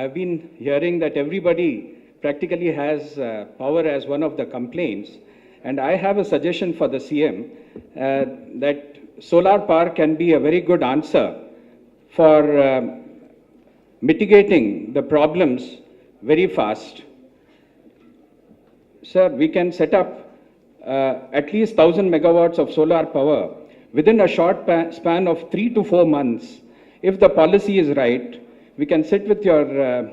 I've been hearing that everybody practically has power as one of the complaints. And I have a suggestion for the CM that solar power can be a very good answer for mitigating the problems very fast. Sir, we can set up at least 1,000 megawatts of solar power within a short span of 3 to 4 months. If the policy is right, we can sit with your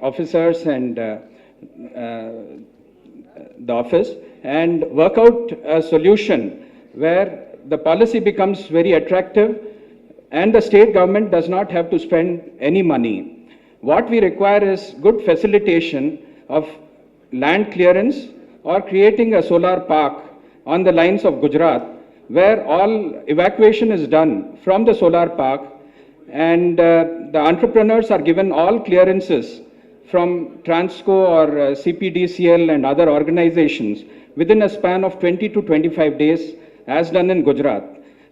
officers and the office and work out a solution where the policy becomes very attractive and the state government does not have to spend any money. What we require is good facilitation of land clearance or creating a solar park on the lines of Gujarat where all evacuation is done from the solar park and the entrepreneurs are given all clearances from Transco or CPDCL and other organizations within a span of 20 to 25 days as done in Gujarat.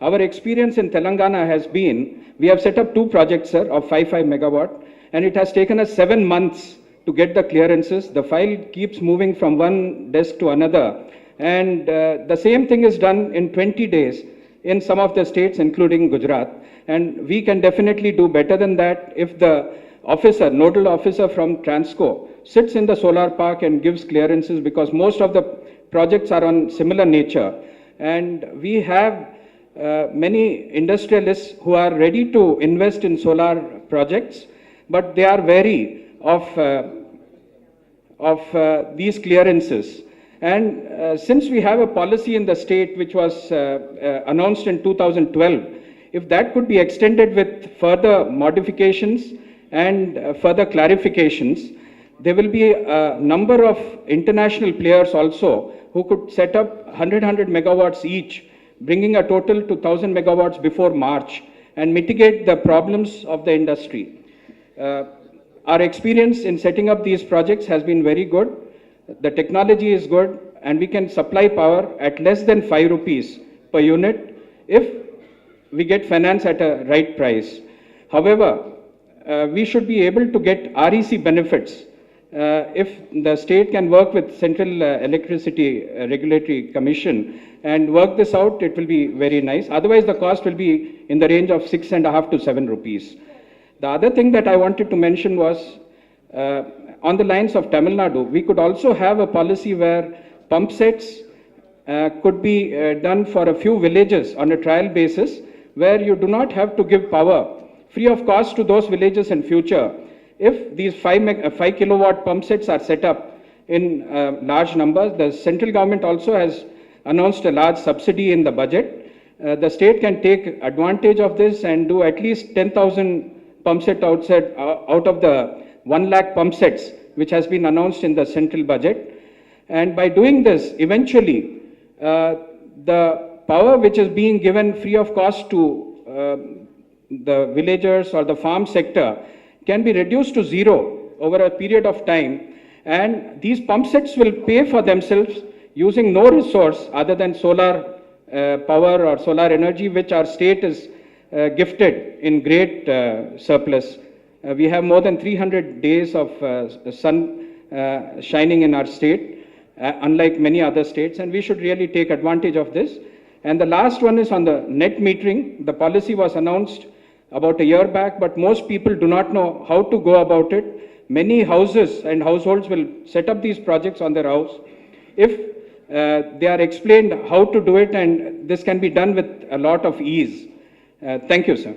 Our experience in Telangana has been, we have set up 2 projects, sir, of 5 megawatt, and it has taken us 7 months to get the clearances. The file keeps moving from one desk to another, and the same thing is done in 20 days in some of the states, including Gujarat. And we can definitely do better than that if the officer, nodal officer from Transco, sits in the solar park and gives clearances, because most of the projects are on similar nature. And we have many industrialists who are ready to invest in solar projects, but they are wary of these clearances. And since we have a policy in the state which was announced in 2012, if that could be extended with further modifications and further clarifications, there will be a number of international players also who could set up 100 megawatts each, bringing a total to 1,000 megawatts before March and mitigate the problems of the industry. Our experience in setting up these projects has been very good. The technology is good and we can supply power at less than 5 rupees per unit if we get finance at a right price. However, we should be able to get REC benefits if the state can work with Central Electricity Regulatory Commission and work this out. It will be very nice. Otherwise, the cost will be in the range of 6.5 to 7 rupees. The other thing that I wanted to mention was on the lines of Tamil Nadu, we could also have a policy where pump sets could be done for a few villages on a trial basis, where you do not have to give power free of cost to those villages in future. If these 5 kilowatt pump sets are set up in large numbers, the central government also has announced a large subsidy in the budget. The state can take advantage of this and do at least 10,000 pump set out of the 1 lakh pump sets which has been announced in the central budget. And by doing this, eventually the power which is being given free of cost to the villagers or the farm sector can be reduced to zero over a period of time, and these pump sets will pay for themselves using no resource other than solar power or solar energy, which our state is gifted in great surplus. We have more than 300 days of sun shining in our state, unlike many other states, and we should really take advantage of this. And the last one is on the net metering. The policy was announced about a year back, but most people do not know how to go about it. Many houses and households will set up these projects on their house. If they are explained how to do it, and this can be done with a lot of ease. Thank you, sir.